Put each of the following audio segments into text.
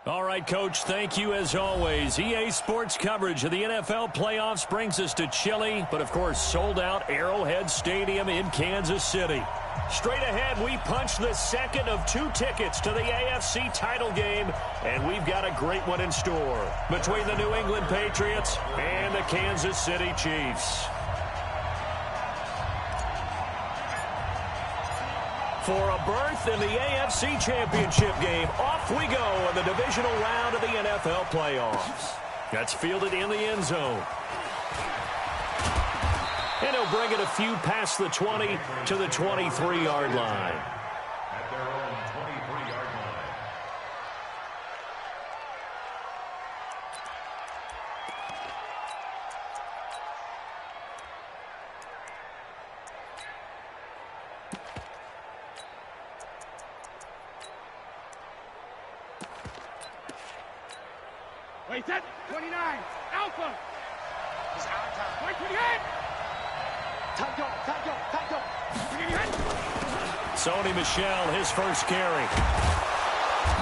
All right, Coach, thank you as always. EA Sports coverage of the NFL playoffs brings us to chilly, but of course sold-out Arrowhead Stadium in Kansas City. Straight ahead, we punch the second of 2 tickets to the AFC title game, and we've got a great one in store between the New England Patriots and the Kansas City Chiefs. For a berth in the AFC Championship game, off we go in the divisional round of the NFL playoffs. That's fielded in the end zone. And he'll bring it a few past the 20 to the 23-yard line. At their own 23-yard line. Wait, set. 29. Alpha. It's our time. Wait, 28. Time go. Sony Michel, his first carry.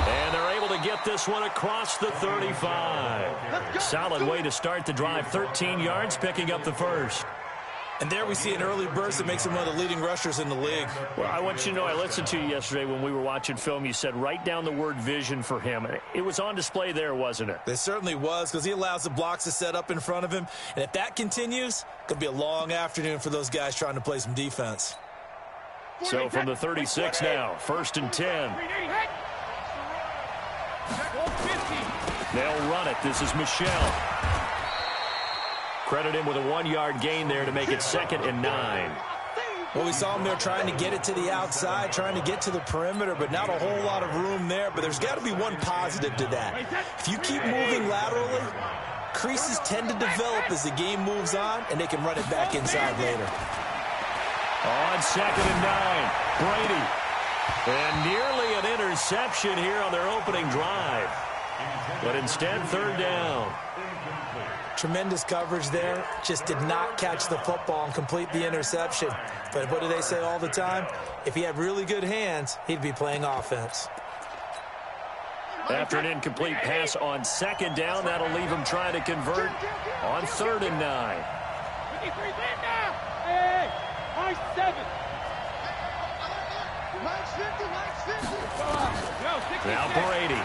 And they're able to get this one across the 35. Solid way to start the drive. 13 yards, picking up the first. And there we see an early burst that makes him one of the leading rushers in the league. Well, I want you to know, I listened to you yesterday when we were watching film. You said write down the word vision for him. It was on display there, wasn't it? It certainly was, because he allows the blocks to set up in front of him. And if that continues, it's going to be a long afternoon for those guys trying to play some defense. So from the 36 now, 1st and 10. They'll run it. This is Michel. Credit him with a 1-yard gain there to make it 2nd and 9. Well, we saw him there trying to get it to the outside, trying to get to the perimeter, but not a whole lot of room there. But there's got to be one positive to that. If you keep moving laterally, creases tend to develop as the game moves on, and they can run it back inside later. On 2nd and 9, Brady. And nearly an interception here on their opening drive. But instead, 3rd down. Tremendous coverage there. Just did not catch the football and complete the interception. But what do they say all the time? If he had really good hands, he'd be playing offense. After an incomplete pass on 2nd down, that'll leave him trying to convert on 3rd and 9. Hey, nice 7. Now Brady.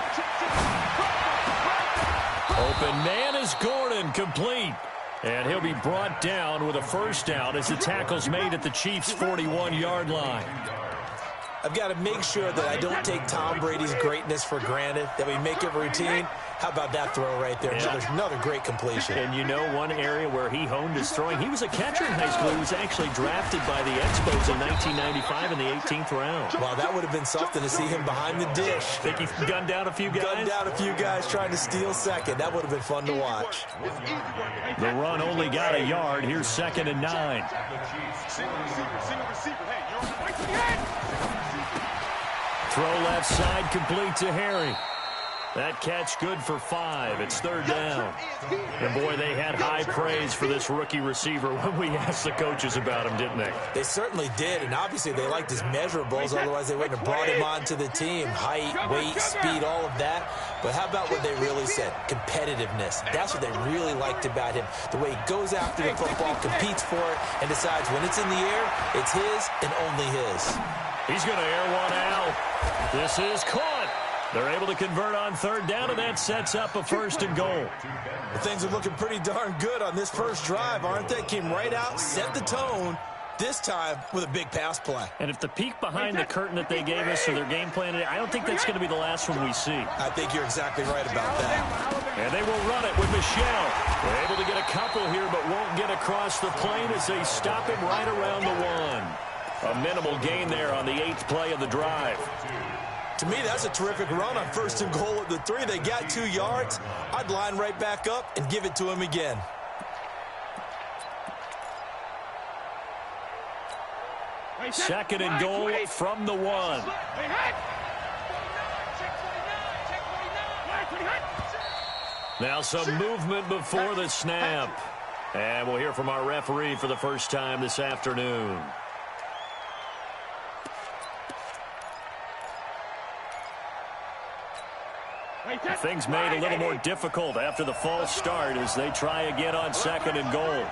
Open man is Gordon, complete. And he'll be brought down with a 1st down as the tackle's made at the Chiefs' 41-yard line. I've got to make sure that I don't take Tom Brady's greatness for granted, that we make it routine. How about that throw right there? Yeah. So there's another great completion. And you know one area where he honed his throwing? He was a catcher in high school. He was actually drafted by the Expos in 1995 in the 18th round. Well, that would have been something to see him behind the dish. Think he gunned down a few guys? Gunned down a few guys trying to steal second. That would have been fun to watch. The run only got a yard. Here's 2nd and 9. Throw left side, complete to Harry. That catch good for 5. It's 3rd down. And boy, they had high praise for this rookie receiver when we asked the coaches about him, didn't they? They certainly did, and obviously they liked his measurables, otherwise they wouldn't have brought him onto the team. Height, weight, speed, all of that. But how about what they really said? Competitiveness. That's what they really liked about him. The way he goes after the football, competes for it, and decides when it's in the air, it's his and only his. He's going to air one out. This is caught. They're able to convert on 3rd down, and that sets up a 1st and goal. Well, things are looking pretty darn good on this first drive, aren't they? Came right out, set the tone, this time with a big pass play. And if the peek behind the curtain that they gave us or their game plan today, I don't think that's going to be the last one we see. I think you're exactly right about that. And they will run it with Michel. They're able to get a couple here, but won't get across the plane as they stop him right around the 1. A minimal gain there on the 8th play of the drive. To me, that's a terrific run on 1st and goal at the 3. They got 2 yards. I'd line right back up and give it to him again. Second and goal from the 1. Now some movement before the snap. And we'll hear from our referee for the first time this afternoon. Things made a little more difficult after the false start as they try again on 2nd and goal.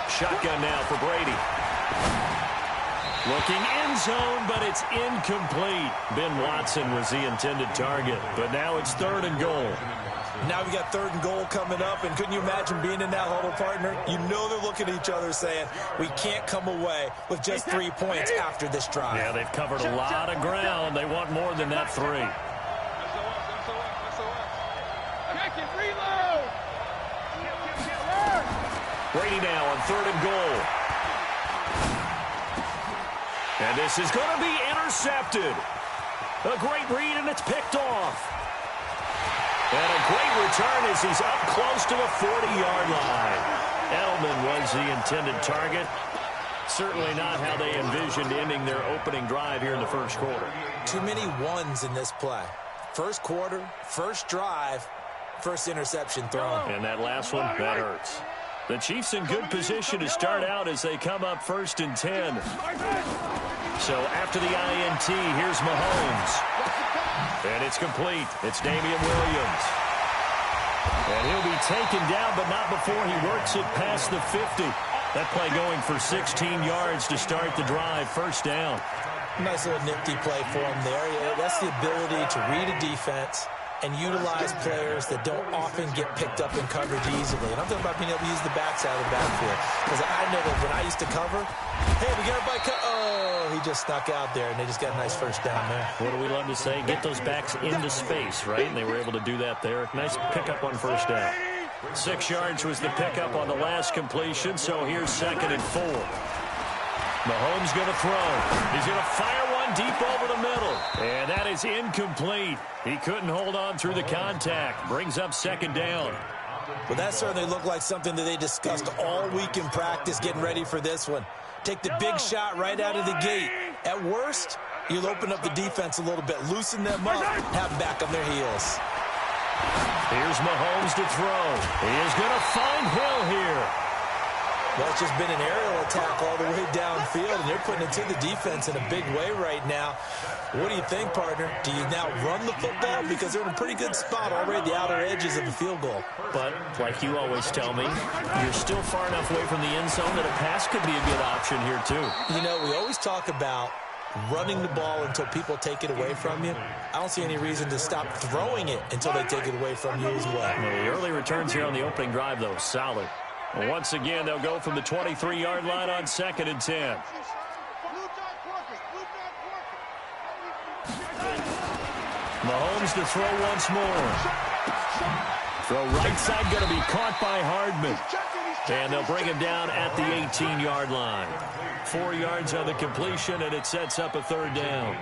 Shotgun now for Brady. Looking end zone, but it's incomplete. Ben Watson was the intended target, but now it's 3rd and goal. Now we got 3rd and goal coming up, and couldn't you imagine being in that huddle, partner? You know they're looking at each other saying, we can't come away with just 3 points after this drive. Yeah, they've covered a lot of ground. They want more than that 3. Brady now on 3rd and goal. And this is going to be intercepted. A great read, and it's picked off. And a great return as he's up close to the 40-yard line. Edelman was the intended target. Certainly not how they envisioned ending their opening drive here in the 1st quarter. Too many ones in this play. 1st quarter, 1st drive, 1st interception thrown. And that last one, that hurts. The Chiefs in good position to start out as they come up 1st and 10. So after the INT, here's Mahomes. And it's complete. It's Damian Williams. And he'll be taken down, but not before he works it past the 50. That play going for 16 yards to start the drive. 1st down. Nice little nifty play for him there. Yeah, that's the ability to read a defense and utilize players that don't often get picked up in coverage easily. And I'm talking about being able to use the backside of the backfield. Because I know that when I used to cover, hey, we got everybody oh, he just snuck out there, and they just got a nice 1st down there. What do we love to say? Get those backs into space, right? And they were able to do that there. Nice pickup on 1st down. 6 yards was the pickup on the last completion, so here's 2nd and 4. Mahomes going to throw. He's going to fire one deep over the middle. And that is incomplete. He couldn't hold on through the contact. Brings up 2nd down. Well, that certainly looked like something that they discussed all week in practice getting ready for this one. Take the big shot right out of the gate. At worst, you'll open up the defense a little bit, loosen them up, have them back on their heels. Here's Mahomes to throw. He is going to find Hill here. Well, it's just been an aerial attack all the way downfield, and they're putting it to the defense in a big way right now. What do you think, partner? Do you now run the football? Because they're in a pretty good spot already at the outer edges of the field goal. But, like you always tell me, you're still far enough away from the end zone that a pass could be a good option here, too. You know, we always talk about running the ball until people take it away from you. I don't see any reason to stop throwing it until they take it away from you as well. The early returns here on the opening drive, though, solid. Once again, they'll go from the 23-yard line on 2nd and 10. Mahomes to throw once more. Throw right side going to be caught by Hardman. And they'll bring him down at the 18-yard line. 4 yards on the completion, and it sets up a 3rd down.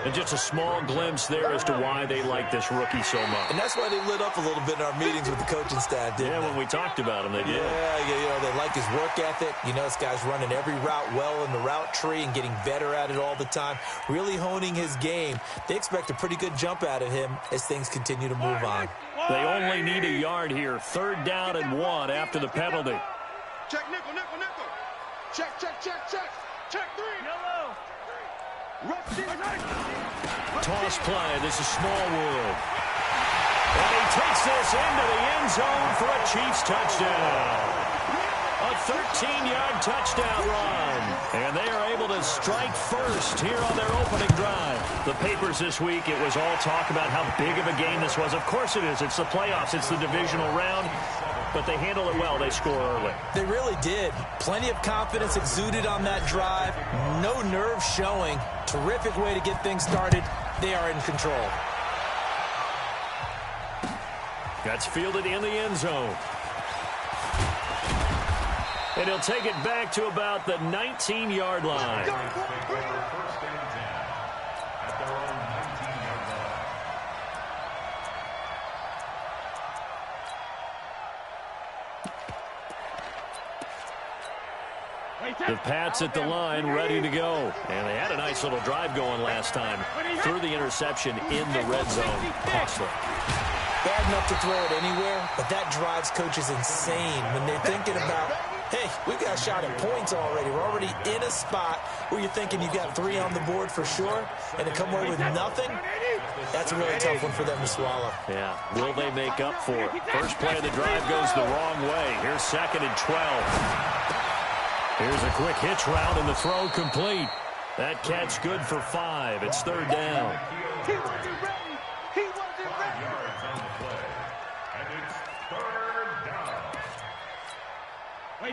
And just a small glimpse there as to why they like this rookie so much. And that's why they lit up a little bit in our meetings with the coaching staff, didn't they? When we talked about him, they did. Yeah, you know, they like his work ethic. You know, this guy's running every route well in the route tree and getting better at it all the time, really honing his game. They expect a pretty good jump out of him as things continue to move on. They only need a yard here. 3rd down and 1 after the penalty. Check, nickel, nickel, nickel. Check, check, check, check. Check 3. Yellow. Toss play. This is Smallwood. And he takes this into the end zone for a Chiefs touchdown. A 13-yard touchdown run. And they are able to strike first here on their opening drive. The papers this week, it was all talk about how big of a game this was. Of course it is. It's the playoffs. It's the divisional round. But they handle it well. They score early. They really did. Plenty of confidence exuded on that drive. No nerve showing. Terrific way to get things started. They are in control. That's fielded in the end zone. And he'll take it back to about the 19-yard line. The Pats at the line, ready to go. And they had a nice little drive going last time. Threw the interception in the red zone. Costly. Bad enough to throw it anywhere, but that drives coaches insane when they're thinking about Hey, we've got a shot at points already. We're already in a spot where you're thinking you've got 3 on the board for sure, and to come away with nothing, that's a really tough one for them to swallow. Yeah, will they make up for it? First play of the drive goes the wrong way. Here's 2nd and 12. Here's a quick hitch route, and the throw complete. That catch good for 5. It's 3rd down. He wasn't ready. He wasn't ready. 5 yards on the play. And it's 3rd down.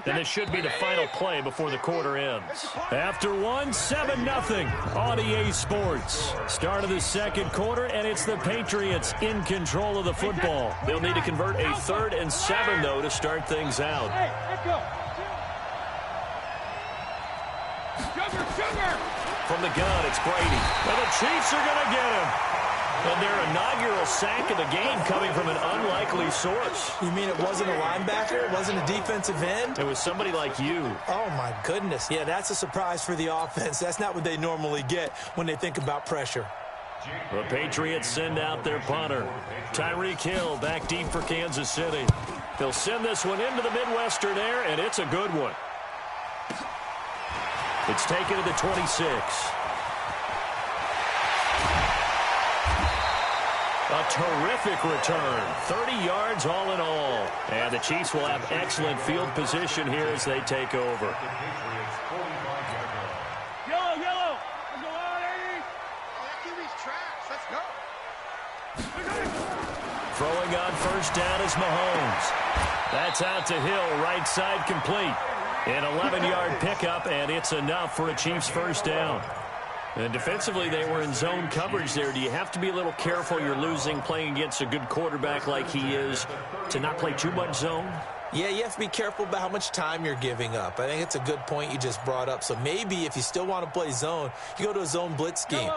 And this should be the final play before the quarter ends. After one, 7-0 on EA Sports. Start of the second quarter, and it's the Patriots in control of the football. They'll need to convert a 3rd and 7, though, to start things out. Hey, let's go. Sugar. From the gun, it's Brady. And the Chiefs are going to get him. And their inaugural sack of the game coming from an unlikely source. You mean it wasn't a linebacker? It wasn't a defensive end? It was somebody like you. Oh, my goodness. Yeah, that's a surprise for the offense. That's not what they normally get when they think about pressure. The Patriots send out their punter. Tyreek Hill back deep for Kansas City. They'll send this one into the Midwestern air, and it's a good one. It's taken to the 26. A terrific return. 30 yards all in all. And the Chiefs will have excellent field position here as they take over. Yellow. Let's go on, 80. That QB's trash. Let's go. Throwing on first down is Mahomes. That's out to Hill, right side complete. An 11-yard pickup, and it's enough for a Chiefs first down. And defensively, they were in zone coverage there. Do you have to be a little careful? You're losing playing against a good quarterback like he is to not play too much zone? Yeah, you have to be careful about how much time you're giving up. I think it's a good point you just brought up. So maybe if you still want to play zone, you go to a zone blitz scheme.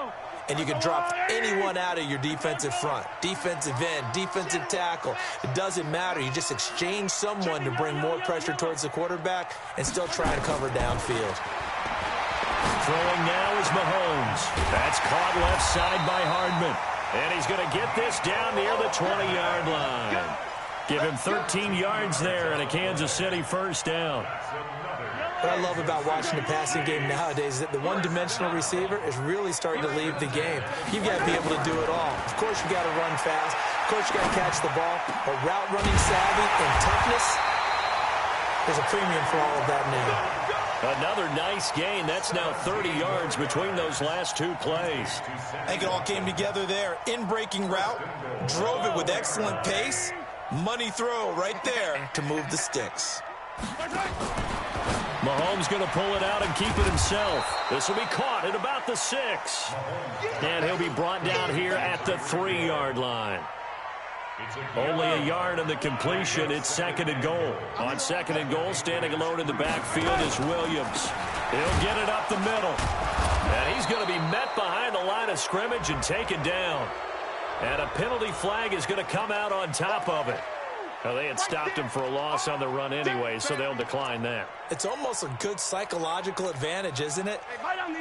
And you can drop anyone out of your defensive front. Defensive end, defensive tackle. It doesn't matter. You just exchange someone to bring more pressure towards the quarterback and still try and cover downfield. Throwing now is Mahomes. That's caught left side by Hardman. And he's going to get this down near the 20-yard line. Give him 13 yards there and a Kansas City first down. What I love about watching the passing game nowadays is that the one-dimensional receiver is really starting to leave the game. You've got to be able to do it all. Of course, you've got to run fast. Of course, you've got to catch the ball. But route running savvy and toughness, there's a premium for all of that now. Another nice gain. That's now 30 yards between those last 2 plays. I think it all came together there. In-breaking route, drove it with excellent pace. Money throw right there to move the sticks. Mahomes going to pull it out and keep it himself. This will be caught at about the 6. And he'll be brought down here at the 3-yard line. Only a yard on the completion. It's 2nd and goal. On 2nd and goal, standing alone in the backfield is Williams. He'll get it up the middle. And he's going to be met behind the line of scrimmage and taken down. And a penalty flag is going to come out on top of it. Well, they had stopped him for a loss on the run anyway, so they'll decline that. It's almost a good psychological advantage, isn't it?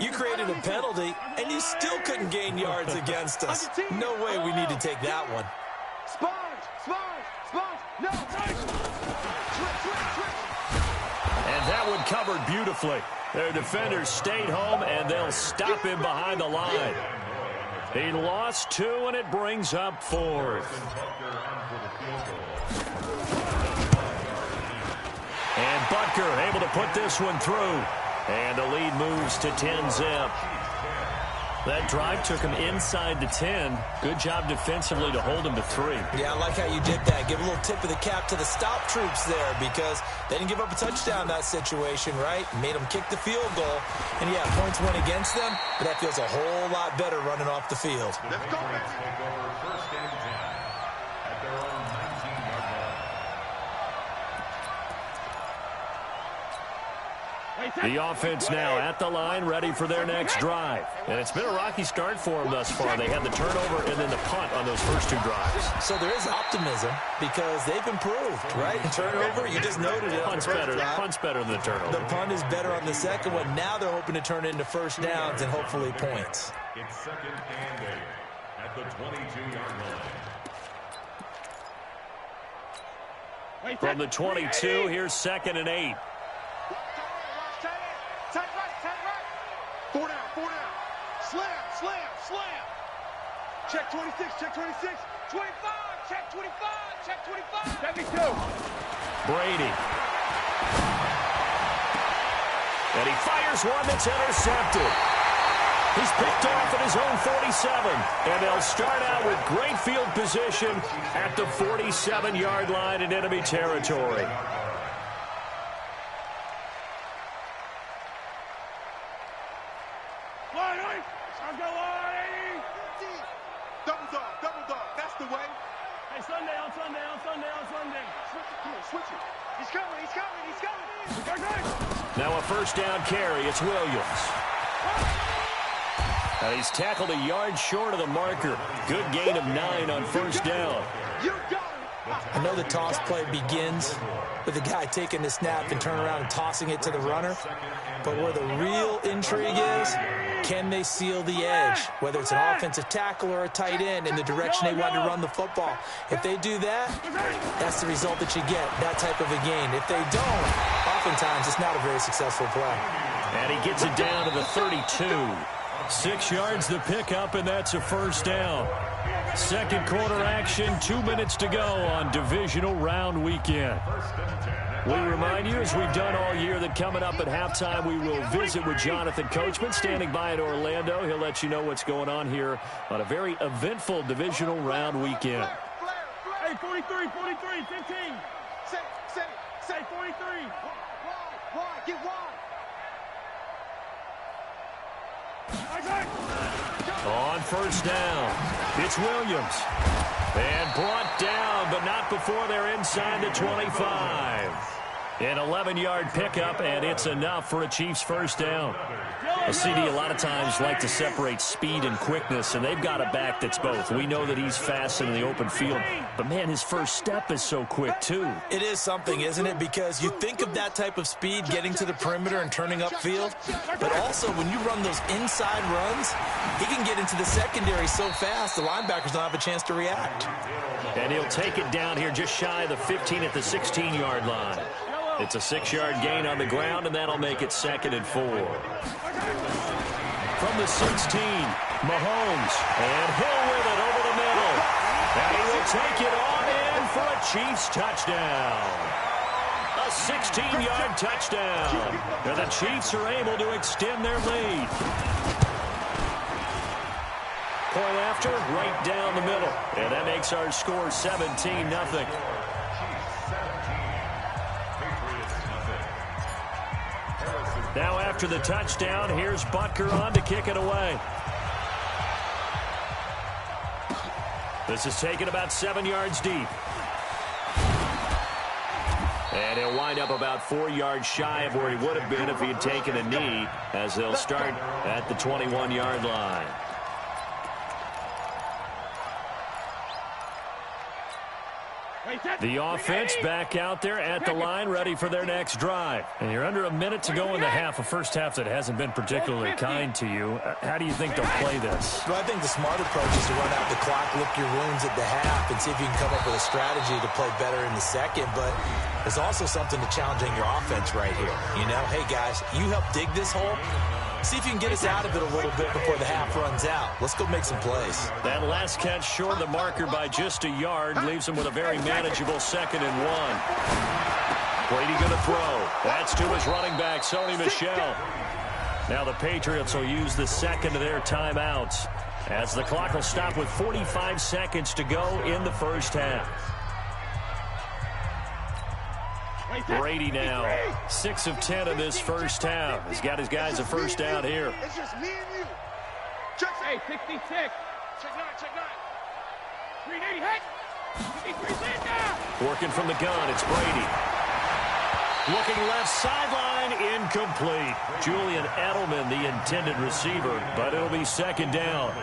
You created a penalty, and you still couldn't gain yards against us. No way we need to take that one. Sponge. No. And that one covered beautifully. Their defenders stayed home, and they'll stop him behind the line. He lost 2, and it brings up 4th. And Butker able to put this one through. And the lead moves to 10-zip. That drive took him inside the 10. Good job defensively to hold him to 3. Yeah, I like how you did that. Give a little tip of the cap to the stop troops there because they didn't give up a touchdown in that situation, right? Made them kick the field goal. And, yeah, points went against them, but that feels a whole lot better running off the field. Let's go, man. Take over 1st and 10 at their own 19-yard line. The offense now at the line, ready for their next drive. And it's been a rocky start for them thus far. They had the turnover and then the punt on those first 2 drives. So there is optimism because they've improved, right? Turnover, you just noted it. Punt's better than the turnover. The punt is better on the second one. Now they're hoping to turn it into first downs and hopefully points. It's 2nd and 8 at the 22-yard line. From the 22, here's 2nd and 8. 4 down. Slam, slam, slam. Check 26, check 26. 25, check 25, check 25. 72. Brady. And he fires one that's intercepted. He's picked off at his own 47. And they'll start out with great field position at the 47-yard line in enemy territory. Double dog, that's the way. Hey, Sunday, on Sunday. Switch it, come on, switch it. He's coming. Now a first down carry. It's Williams. He's tackled a yard short of the marker. Good gain of 9 on first down. You got I know the toss play begins with the guy taking the snap and turning around and tossing it to the runner. But where the real intrigue is, can they seal the edge? Whether it's an offensive tackle or a tight end in the direction they want to run the football. If they do that, that's the result that you get, that type of a gain. If they don't, oftentimes it's not a very successful play. And he gets it down to the 32. 6 yards the pickup, and that's a first down. Second quarter action, 2 minutes to go on divisional round weekend. We remind you, as we've done all year, that coming up at halftime, we will visit with Jonathan Coachman, standing by in Orlando. He'll let you know what's going on here on a very eventful divisional round weekend. Hey, 43, 15. Say 43. Wide, get wide. On first down, it's Williams. And brought down, but not before they're inside the 25. An 11-yard pickup, and it's enough for a Chiefs first down. A CD a lot of times like to separate speed and quickness, and they've got a back that's both. We know that he's fast in the open field, but, man, his first step is so quick, too. It is something, isn't it? Because you think of that type of speed getting to the perimeter and turning upfield, but also when you run those inside runs, he can get into the secondary so fast the linebackers don't have a chance to react. And he'll take it down here just shy of the 15 at the 16-yard line. It's a 6-yard gain on the ground, and that'll make it 2nd and 4. From the 16, Mahomes, and Hill with it over the middle. And he will take it on in for a Chiefs touchdown. A 16-yard touchdown. And the Chiefs are able to extend their lead. Point after, right down the middle. And that makes our score 17-0. Now after the touchdown, here's Butker on to kick it away. This is taken about 7 yards deep. And he'll wind up about 4 yards shy of where he would have been if he had taken a knee, as they'll start at the 21-yard line. The offense back out there at the line, ready for their next drive. And you're under a minute to go in the half, a first half that hasn't been particularly kind to you. How do you think they'll play this? Well, I think the smart approach is to run out the clock, lick your wounds at the half, and see if you can come up with a strategy to play better in the second. But there's also something to challenging your offense right here. You know, hey, guys, you help dig this hole. See if you can get us out of it a little bit before the half runs out. Let's go make some plays. That last catch short of the marker by just a yard leaves him with a very manageable 2nd and 1. Brady going to throw. That's to his running back, Sony Michel. Now the Patriots will use the second of their timeouts as the clock will stop with 45 seconds to go in the first half. Brady now 6 of 10 in this first half. He's got his guys a first down here. It's just me and you. Hey, 66. Check 9, check 9. 380, head. 53, stand down. Working from the gun, it's Brady. Looking left sideline, incomplete. Julian Edelman, the intended receiver, but it'll be 2nd down.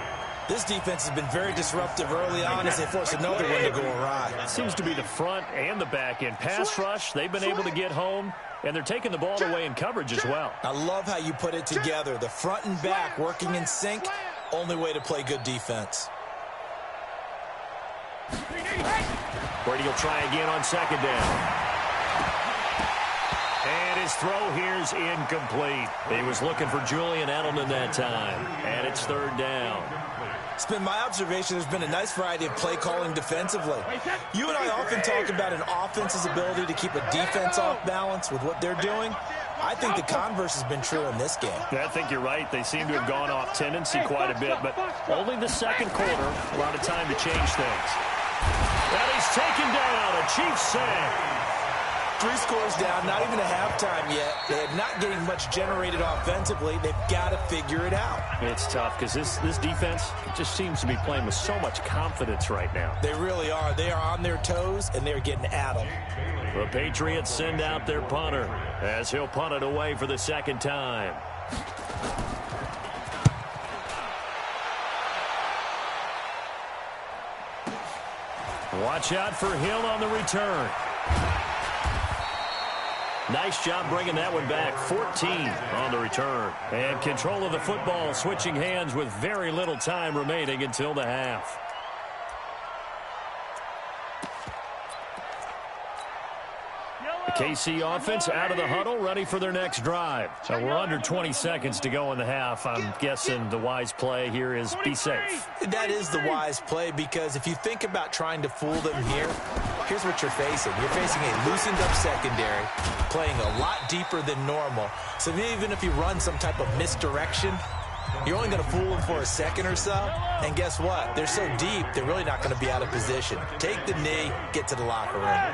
This defense has been very disruptive early on as they force another one to go awry. Seems to be the front and the back end. Pass rush, they've been able to get home, and they're taking the ball away in coverage as well. I love how you put it together. The front and back working in sync, only way to play good defense. Brady will try again on 2nd down. And his throw here's incomplete. He was looking for Julian Edelman that time. And it's third down. It's been my observation there's been a nice variety of play calling defensively. You and I often talk about an offense's ability to keep a defense off balance with what they're doing. I think the converse has been true in this game. I think you're right. They seem to have gone off tendency quite a bit, but only the second quarter, a lot of time to change things. And he's taken down, a Chiefs sack. 3 scores down, not even a halftime yet. They're not getting much generated offensively. They've got to figure it out. It's tough because this defense just seems to be playing with so much confidence right now. They really are. They are on their toes, and they're getting at them. The Patriots send out their punter as he'll punt it away for the second time. Watch out for Hill on the return. Nice job bringing that one back. 14 on the return. And control of the football switching hands with very little time remaining until the half. The KC offense out of the huddle, ready for their next drive. So we're under 20 seconds to go in the half. I'm guessing the wise play here is be safe. That is the wise play, because if you think about trying to fool them here, here's what you're facing. You're facing a loosened up secondary, playing a lot deeper than normal. So even if you run some type of misdirection, you're only going to fool them for a second or so. And guess what? They're so deep, they're really not going to be out of position. Take the knee, get to the locker room.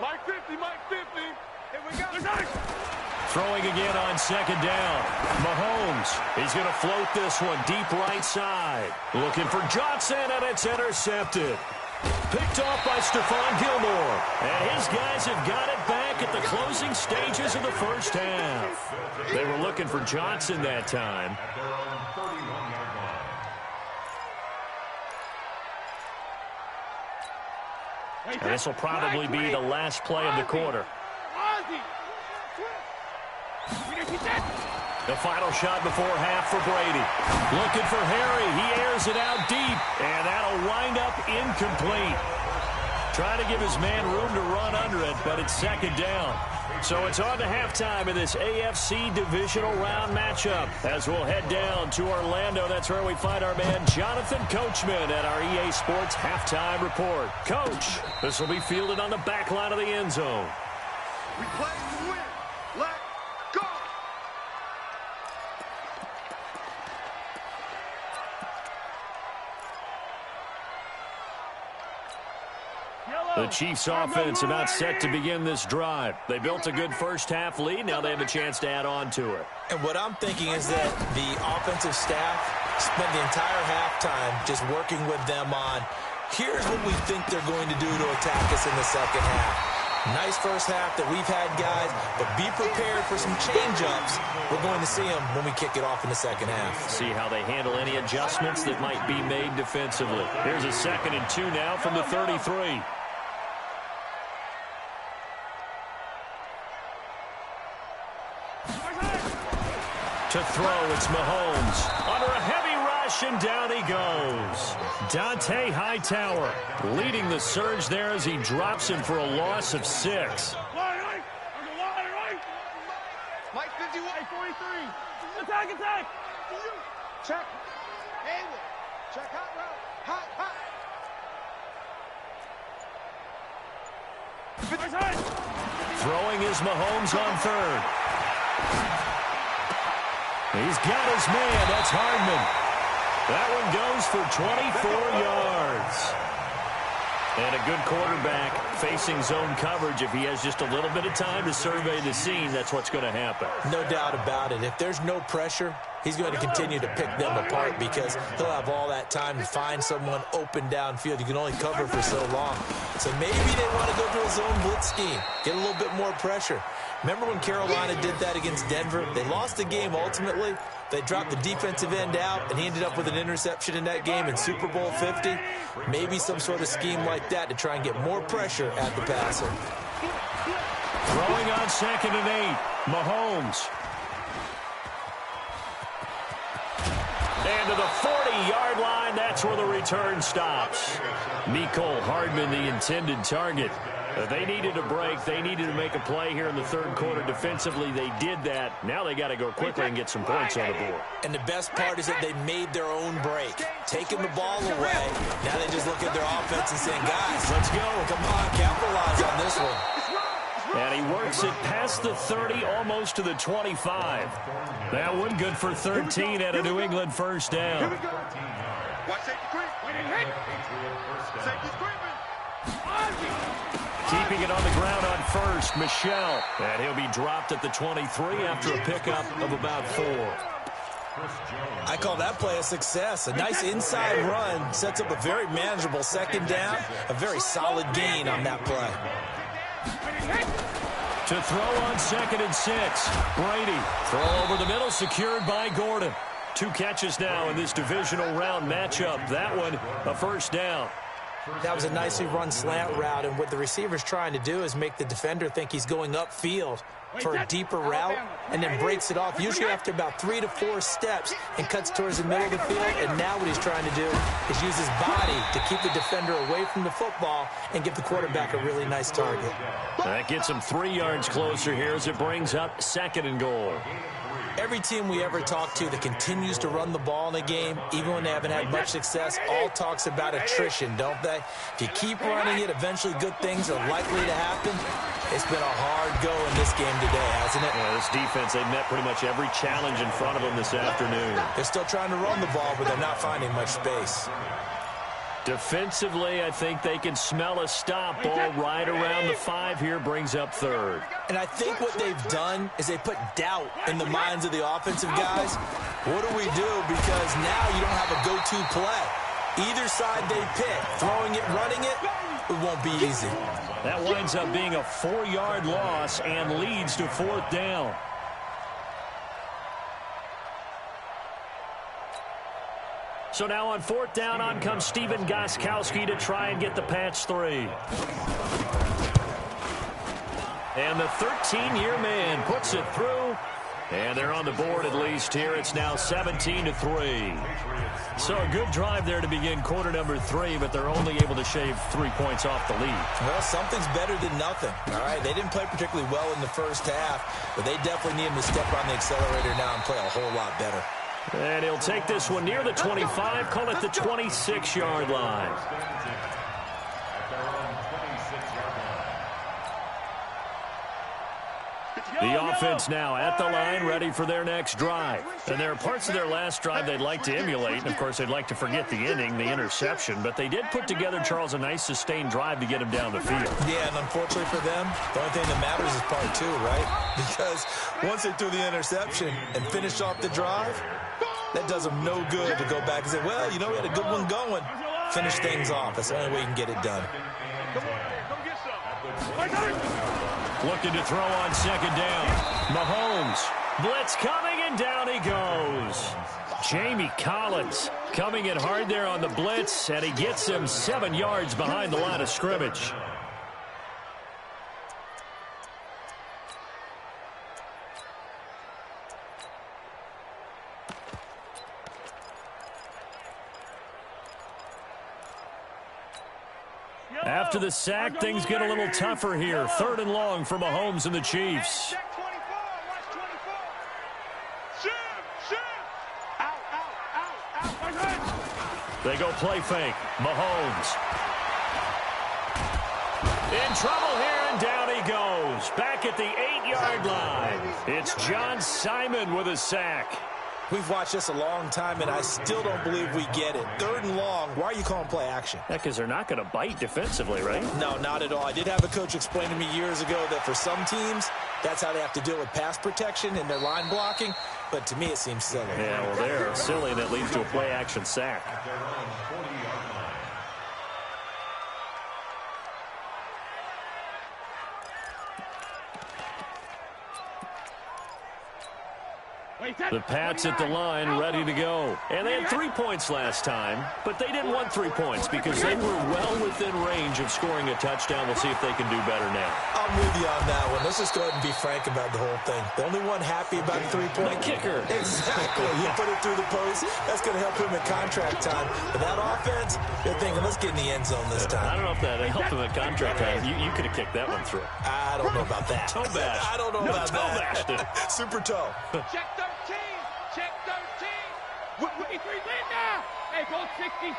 Mike 50, Mike 50. Here we go. Throwing again on second down. Mahomes, he's going to float this one deep right side. Looking for Johnson, and it's intercepted. Picked off by Stephon Gilmore. And his guys have got it back at the closing stages of the first half. They were looking for Johnson that time. And this will probably be the last play of the quarter. The final shot before half for Brady. Looking for Harry. He airs it out deep, and that'll wind up incomplete. Trying to give his man room to run under it, but it's second down. So it's on to halftime in this AFC divisional round matchup. As we'll head down to Orlando, that's where we find our man Jonathan Coachman at our EA Sports Halftime Report. Coach, this will be fielded on the back line of the end zone. We play to win. Let go. The Chiefs offense about set to begin this drive. They built a good first half lead. Now they have a chance to add on to it. And what I'm thinking is that the offensive staff spent the entire halftime just working with them on, here's what we think they're going to do to attack us in the second half. Nice first half that we've had, guys, but be prepared for some change-ups. We're going to see them when we kick it off in the second half. See how they handle any adjustments that might be made defensively. Here's a 2nd and 2 now from the 33. To throw, it's Mahomes. Under a heavy rush, and down he goes. Dante Hightower leading the surge there as he drops him for a loss of 6. Mike 51, 43. Attack. Check. Angle. Check hot route. Hot. Throwing is Mahomes on 3rd. He's got his man. That's Hardman. That one goes for 24 yards. And a good quarterback facing zone coverage. If he has just a little bit of time to survey the scene, that's what's going to happen. No doubt about it. If there's no pressure, he's going to continue to pick them apart because he'll have all that time to find someone open downfield. You can only cover for so long. So maybe they want to go to a zone blitz scheme, get a little bit more pressure. Remember when Carolina did that against Denver? They lost the game ultimately. They dropped the defensive end out, and he ended up with an interception in that game in Super Bowl 50. Maybe some sort of scheme like that to try and get more pressure at the passer. Throwing on 2nd and 8. Mahomes. And to the 40-yard line, that's where the return stops. Mecole Hardman, the intended target. They needed a break. They needed to make a play here in the third quarter. Defensively, they did that. Now they got to go quickly and get some points on the board. And the best part is that they made their own break, taking the ball away. Now they just look at their offense and saying, guys, let's go. Come on, capitalize on this one. And he works it past the 30, almost to the 25. That one good for 13 at a New England first down. Watch safety creep. Safety creeping. Keeping it on the ground on first, Michel. And he'll be dropped at the 23 after a pickup of about 4. I call that play a success. A nice inside run sets up a very manageable second down. A very solid gain on that play. To throw on 2nd and 6. Brady. Throw over the middle, secured by Gordon. 2 catches now in this divisional round matchup. That one, a first down. That was a nicely run slant route, and what the receiver's trying to do is make the defender think he's going upfield for a deeper route and then breaks it off, usually after about 3 to 4 steps, and cuts towards the middle of the field. And now what he's trying to do is use his body to keep the defender away from the football and give the quarterback a really nice target. That gets him 3 yards closer here as it brings up 2nd and goal. Every team we ever talk to that continues to run the ball in a game, even when they haven't had much success, all talks about attrition, don't they? If you keep running it, eventually good things are likely to happen. It's been a hard go in this game today, hasn't it? Yeah, this defense, they've met pretty much every challenge in front of them this afternoon. They're still trying to run the ball, but they're not finding much space. Defensively, I think they can smell a stop. Ball right around the 5 here, brings up 3rd. And I think what they've done is they put doubt in the minds of the offensive guys. What do we do? Because now you don't have a go-to play. Either side they pick, throwing it, running it, it won't be easy. That winds up being a 4-yard loss and leads to 4th down. So now on 4th down, on comes Stephen Gostkowski to try and get the Pats 3. And the 13-year man puts it through. And they're on the board at least here. It's now 17-3. So a good drive there to begin quarter number 3, but they're only able to shave 3 points off the lead. Well, something's better than nothing. All right, they didn't play particularly well in the first half, but they definitely need him to step on the accelerator now and play a whole lot better. And he'll take this one near the 25, call it the 26-yard line. The offense now at the line, ready for their next drive. And there are parts of their last drive they'd like to emulate. And, of course, they'd like to forget the ending, the interception. But they did put together, Charles, a nice sustained drive to get him down the field. Yeah, and unfortunately for them, the only thing that matters is part 2, right? Because once they threw the interception and finished off the drive, that does them no good to go back and say, well, you know, we had a good one going. Finish things off. That's the only way you can get it done. Looking to throw on 2nd down. Mahomes. Blitz coming, and down he goes. Jamie Collins coming in hard there on the blitz, and he gets him 7 yards behind the line of scrimmage. After the sack, things get a little tougher here. 3rd and long for Mahomes and the Chiefs. They go play fake. Mahomes. In trouble here, and down he goes. Back at the 8-yard line. It's John Simon with a sack. We've watched this a long time, and I still don't believe we get it. 3rd and long. Why are you calling play action? Because they're not going to bite defensively, right? No, not at all. I did have a coach explain to me years ago that for some teams, that's how they have to deal with pass protection and their line blocking. But to me, it seems silly. Yeah, well, they're silly, and that leads to a play action sack. The Pats at the line, ready to go. And they had 3 points last time, but they didn't want 3 points because they were well within range of scoring a touchdown. We'll see if they can do better now. I'm with you on that one. Let's just go ahead and be frank about the whole thing. The only one happy about the three-point kicker. Exactly. He put it through the post. That's going to help him in contract time. But that offense, they're thinking, let's get in the end zone this time. I don't know if that helped him at contract time. You could have kicked that one through. I don't know about that. Toe bash. I don't know about bashed it. that. Super toe. Check 13. Check 13. 23 lead now. Hey, goal 66.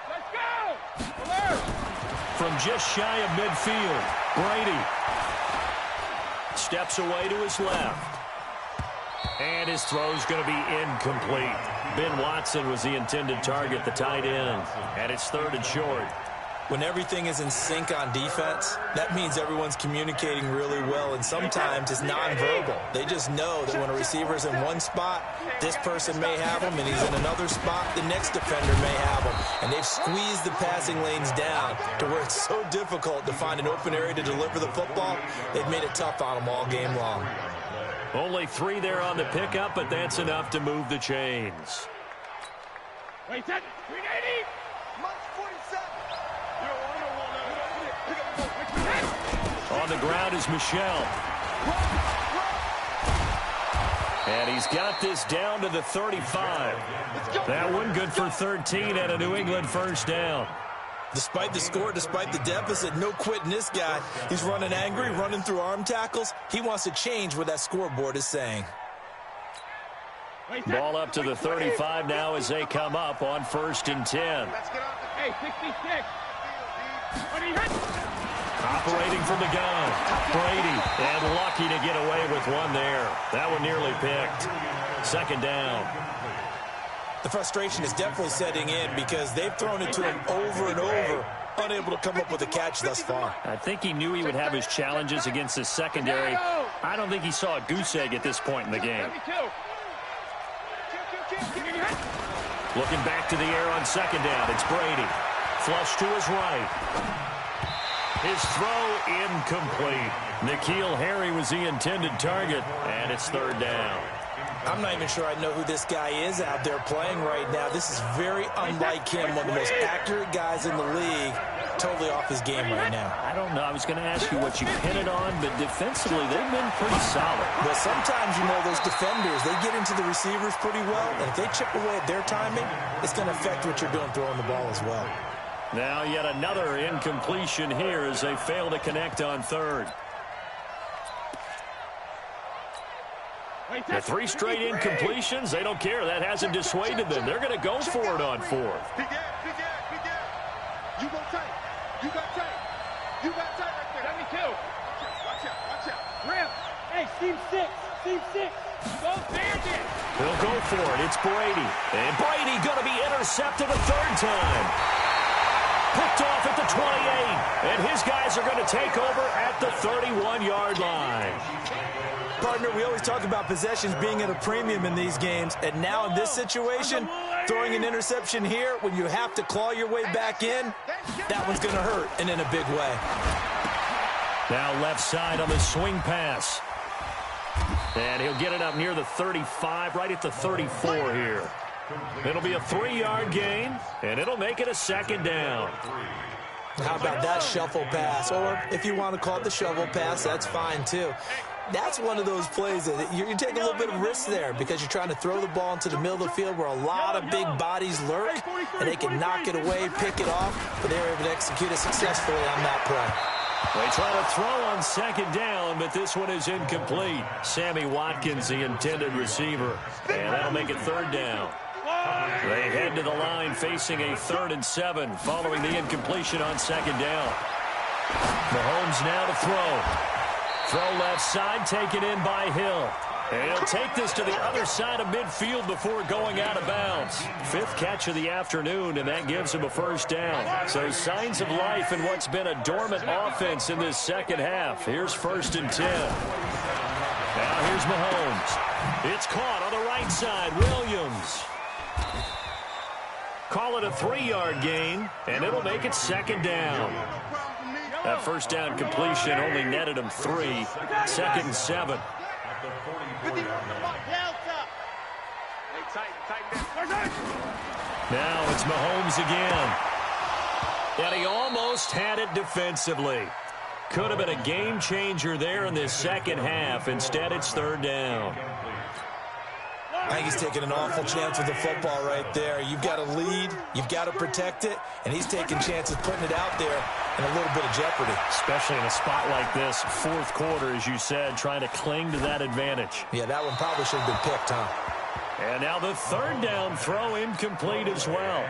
Let's go. Alert. From just shy of midfield, Brady steps away to his left. And his throw's going to be incomplete. Ben Watson was the intended target, the tight end. And it's 3rd and short. When everything is in sync on defense, that means everyone's communicating really well, and sometimes it's nonverbal. They just know that when a receiver's in one spot, this person may have him, and he's in another spot, the next defender may have him. And they've squeezed the passing lanes down to where it's so difficult to find an open area to deliver the football. They've made it tough on them all game long. Only 3 there on the pickup, but that's enough to move the chains. Wait, set. 380. On the ground is Michelle. And he's got this down to the 35. That one good for 13 and a New England first down. Despite the score, despite the deficit, no quitting this guy. He's running angry, running through arm tackles. He wants to change what that scoreboard is saying. Ball up to the 35 now as they come up on 1st and 10. Hey, 66. Operating from the gun, Brady, and lucky to get away with one there. That one nearly picked. 2nd down. The frustration is definitely setting in because they've thrown it to him over and over, unable to come up with a catch thus far. I think he knew he would have his challenges against his secondary. I don't think he saw a goose egg at this point in the game. Looking back to the air on 2nd down, it's Brady. Flush to his right. His throw incomplete. N'Keal Harry was the intended target, and it's 3rd down. I'm not even sure I know who this guy is out there playing right now. This is very unlike him, one of the most accurate guys in the league. Totally off his game right now. I don't know. I was going to ask you what you pin it on, but defensively, they've been pretty solid. Well, sometimes, you know, those defenders, they get into the receivers pretty well, and if they chip away at their timing, it's going to affect what you're doing throwing the ball as well. Now yet another incompletion here as they fail to connect on 3rd. The 3 straight incompletions, they don't care. That hasn't dissuaded them. They're going to go for it on 4th. You go tight. You got tight. You got tight right there. 72. Watch out. Watch out. Rim. Hey, Team 6. Team 6. Go bandit. They'll go for it. It's Brady. And Brady going to be intercepted a 3rd time. Picked off at the 28. And his guys are going to take over at the 31-yard line. Partner, we always talk about possessions being at a premium in these games, and now in this situation, throwing an interception here when you have to claw your way back in, that one's going to hurt, and in a big way. Now left side on the swing pass. And he'll get it up near the 35, right at the 34 here. It'll be a 3-yard gain, and it'll make it a 2nd down. How about that shuffle pass? Or if you want to call it the shovel pass, that's fine too. That's one of those plays that you take a little bit of risk there because you're trying to throw the ball into the middle of the field where a lot of big bodies lurk, and they can knock it away, pick it off, but they were able to execute it successfully on that play. They try to throw on 2nd down, but this one is incomplete. Sammy Watkins, the intended receiver, and that'll make it 3rd down. They head to the line facing a 3rd and 7 following the incompletion on 2nd down. Mahomes now to throw. Throw left side, taken in by Hill. And he'll take this to the other side of midfield before going out of bounds. 5th catch of the afternoon, and that gives him a 1st down. So signs of life in what's been a dormant offense in this 2nd half. Here's 1st and 10. Now here's Mahomes. It's caught on the right side. Williams. Call it a 3-yard gain, and it'll make it 2nd down. That 1st down completion only netted him 3. 2nd and 7. Now it's Mahomes again. And he almost had it defensively. Could have been a game changer there in this second half. Instead, it's third down. I think he's taking an awful chance with the football right there. You've got to lead, you've got to protect it, and he's taking chances putting it out there in a little bit of jeopardy. Especially in a spot like this, fourth quarter, as you said, trying to cling to that advantage. Yeah, that one probably should have been picked, huh? And now the third down throw incomplete as well.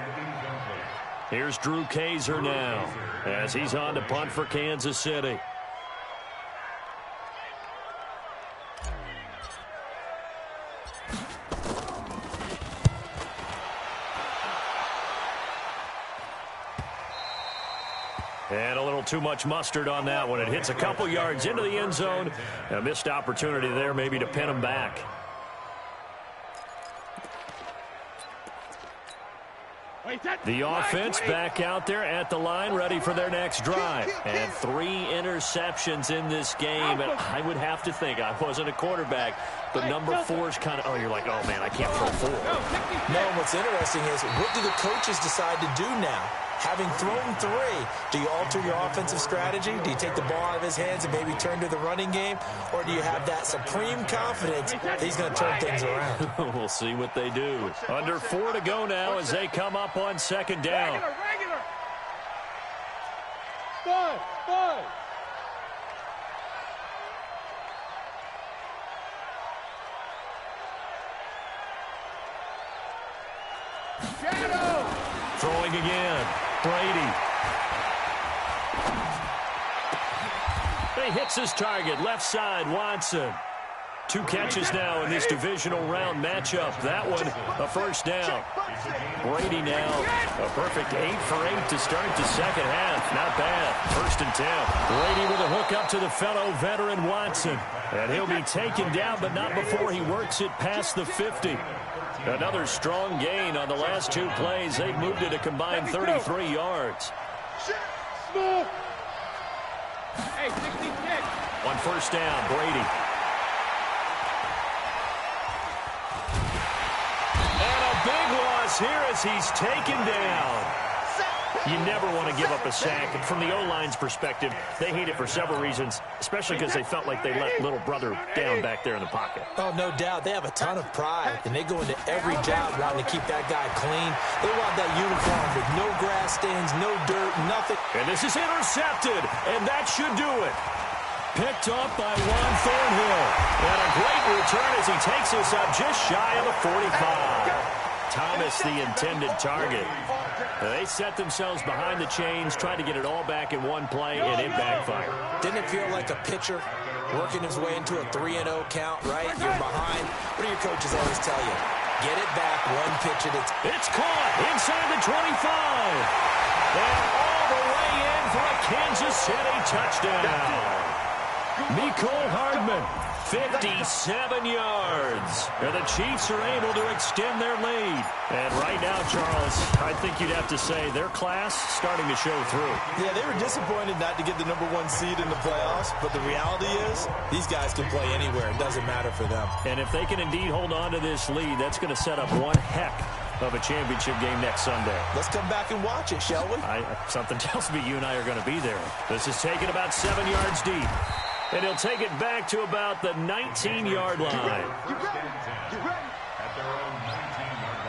Here's Drew Kaiser now as he's on to punt for Kansas City. And a little too much mustard on that one. It hits a couple yards into the end zone. A missed opportunity there maybe to pin him back. The offense back out there at the line, ready for their next drive. And 3 interceptions in this game. And I would have to think, I wasn't a quarterback, but number 4 is kind of, oh, you're like, oh, man, I can't throw 4. No, what's interesting is, what do the coaches decide to do now? Having thrown 3, do you alter your offensive strategy? Do you take the ball out of his hands and maybe turn to the running game? Or do you have that supreme confidence that he's going to turn things around? We'll see what they do. Under 4 to go now as they come up on second down. Regular. Five. Shadow. Throwing again. Brady. He hits his target. Left side, Watson. 2 catches now in this divisional round matchup. That one, a first down. Brady now, a perfect 8 for 8 to start the second half. Not bad. First and 10. Brady with a hook up to the fellow veteran Watson. And he'll be taken down, but not before he works it past the 50. Another strong gain on the last 2 plays. They've moved it a combined 33 yards. Hey, 66. On first down, Brady. And a big loss here as he's taken down. You never want to give up a sack. And from the O-line's perspective, they hate it for several reasons, especially because they felt like they let little brother down back there in the pocket. Oh, no doubt. They have a ton of pride, and they go into every job wanting to keep that guy clean. They want that uniform with no grass stains, no dirt, nothing. And this is intercepted, and that should do it. Picked up by Juan Thornhill. And a great return as he takes us up just shy of the 45. Thomas, the intended target. They set themselves behind the chains, tried to get it all back in one play, and it backfired. Didn't it feel like a pitcher working his way into a 3-0 count, right? You're behind. What do your coaches always tell you? Get it back one pitch at a time. It's caught inside the 25. And all the way in for a Kansas City touchdown. Mecole Hardman, 57 yards. And the Chiefs are able to extend their lead. And right now, Charles, I think you'd have to say their class starting to show through. Yeah, they were disappointed not to get the #1 seed in the playoffs, but the reality is these guys can play anywhere. It doesn't matter for them. And if they can indeed hold on to this lead, that's going to set up one heck of a championship game next Sunday. Let's come back and watch it, shall we? Something tells me you and I are going to be there. This is taken about 7 yards deep. And he'll take it back to about the 19-yard line. At their own 19-yard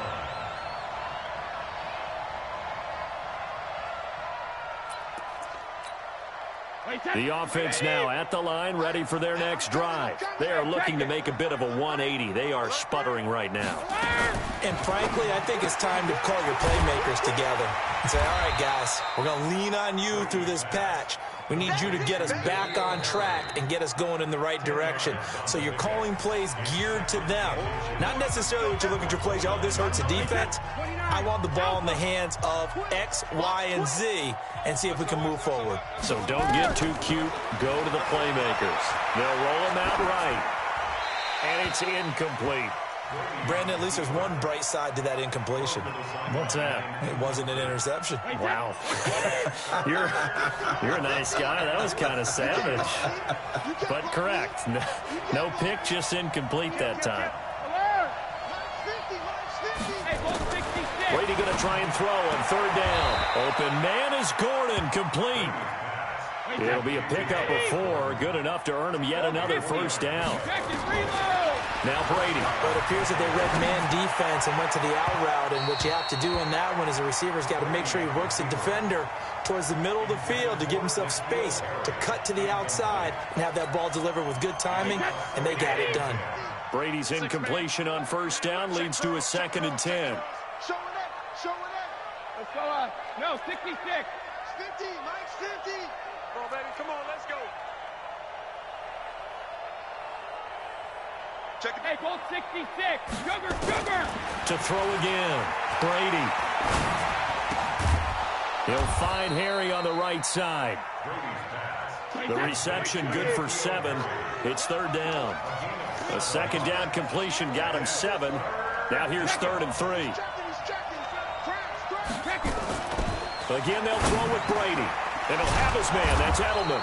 line. The offense now at the line, ready for their next drive. They are looking to make a bit of a 180. They are sputtering right now. And frankly, I think it's time to call your playmakers together and say, all right, guys, we're going to lean on you through this patch. We need you to get us back on track and get us going in the right direction. So you're calling plays geared to them. Not necessarily what you look at your plays, oh, this hurts the defense. I want the ball in the hands of X, Y, and Z and see if we can move forward. So don't get too cute. Go to the playmakers. They'll roll them out right. And it's incomplete. Brandon, at least there's one bright side to that incompletion. What's that? It wasn't an interception. Wow. You're a nice guy. That was kind of savage. But correct. No pick, just incomplete that time. Brady going to try and throw on third down. Open man is Gordon, complete. It'll be a pickup of 4, good enough to earn him yet another first down. Now Brady. But it appears that they read man defense and went to the out route, and what you have to do on that one is the receiver's got to make sure he works the defender towards the middle of the field to give himself space to cut to the outside and have that ball delivered with good timing, and they got it done. Brady's incompletion on first down leads to a 2nd and 10. Show it up. Show it up. Let's go. No, 66. 50, Mike, 50. Come on, baby. Come on, let's go. Check it. Hey, go 66. Sugar. To throw again. Brady. He'll find Harry on the right side. The reception good for 7. It's 3rd down. A 2nd down completion got him 7. Now here's 3rd and 3. Again, they'll throw with Brady. And he'll have his man. That's Edelman.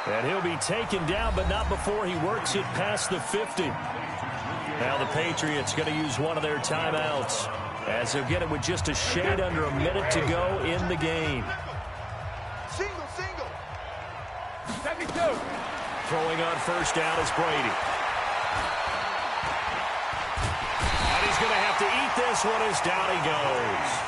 And he'll be taken down, but not before he works it past the 50. Now the Patriots going to use one of their timeouts, as they'll get it with just a shade under a minute to go in the game. Single. 72. Throwing on first down is Brady. And he's going to have to eat this one as down he goes.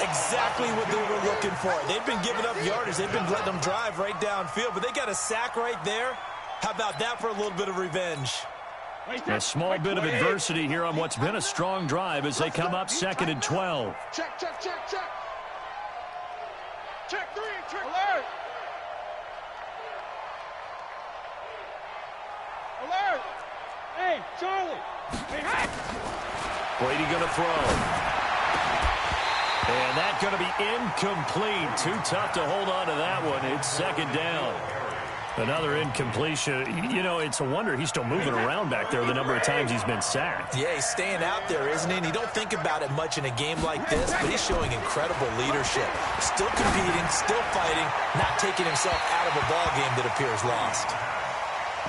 Exactly what they were looking for. They've been giving up yardage. They've been letting them drive right downfield, but they got a sack right there. How about that for a little bit of revenge? A small bit of adversity here on what's been a strong drive as they come up 2nd and 12. Check. Check 3. Check. Alert. Hey, Charlie. Hey, Hack. Brady going to throw. And that's going to be incomplete. Too tough to hold on to that one. It's 2nd down. Another incompletion. You know, it's a wonder he's still moving around back there the number of times he's been sacked. Yeah, he's staying out there, isn't he? And you don't think about it much in a game like this, but he's showing incredible leadership. Still competing, still fighting, not taking himself out of a ball game that appears lost.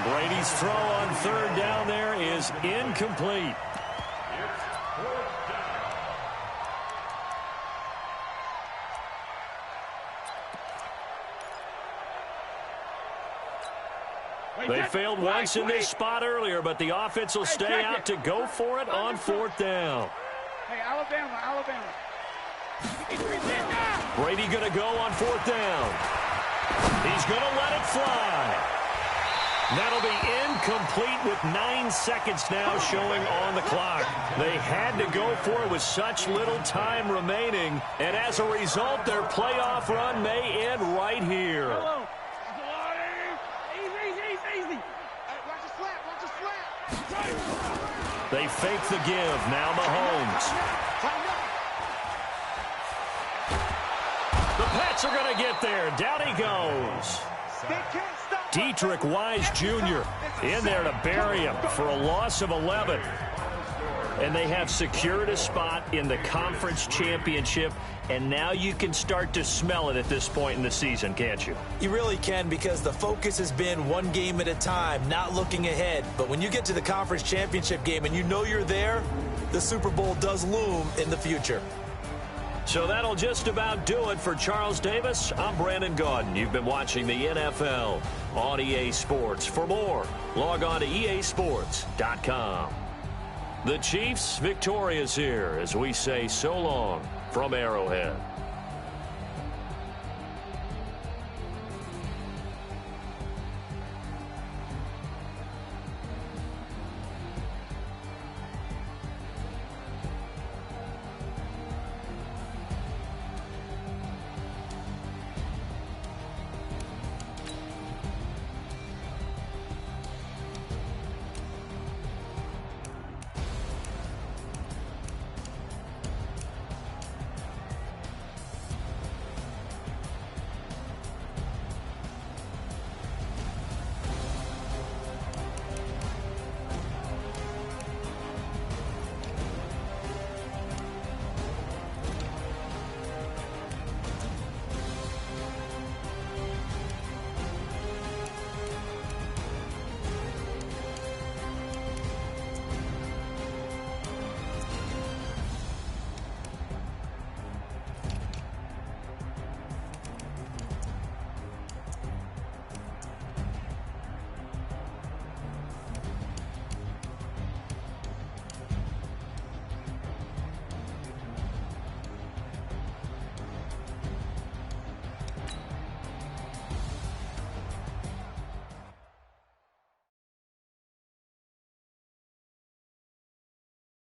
Brady's throw on 3rd down there is incomplete. They failed once in this spot earlier, but the offense will stay out to go for it on 4th down. Hey, Alabama. Brady going to go on 4th down. He's going to let it fly. That'll be incomplete with 9 seconds now showing on the clock. They had to go for it with such little time remaining, and as a result, their playoff run may end right here. They fake the give. Now Mahomes. The Pats are going to get there. Down he goes. Dietrich Wise Jr. in there to bury him for a loss of 11. And they have secured a spot in the conference championship, and now you can start to smell it at this point in the season, can't you? You really can, because the focus has been one game at a time, not looking ahead. But when you get to the conference championship game and you know you're there, the Super Bowl does loom in the future. So that'll just about do it for Charles Davis. I'm Brandon Gaudin. You've been watching the NFL on EA Sports. For more, log on to easports.com. The Chiefs victorious here as we say so long from Arrowhead.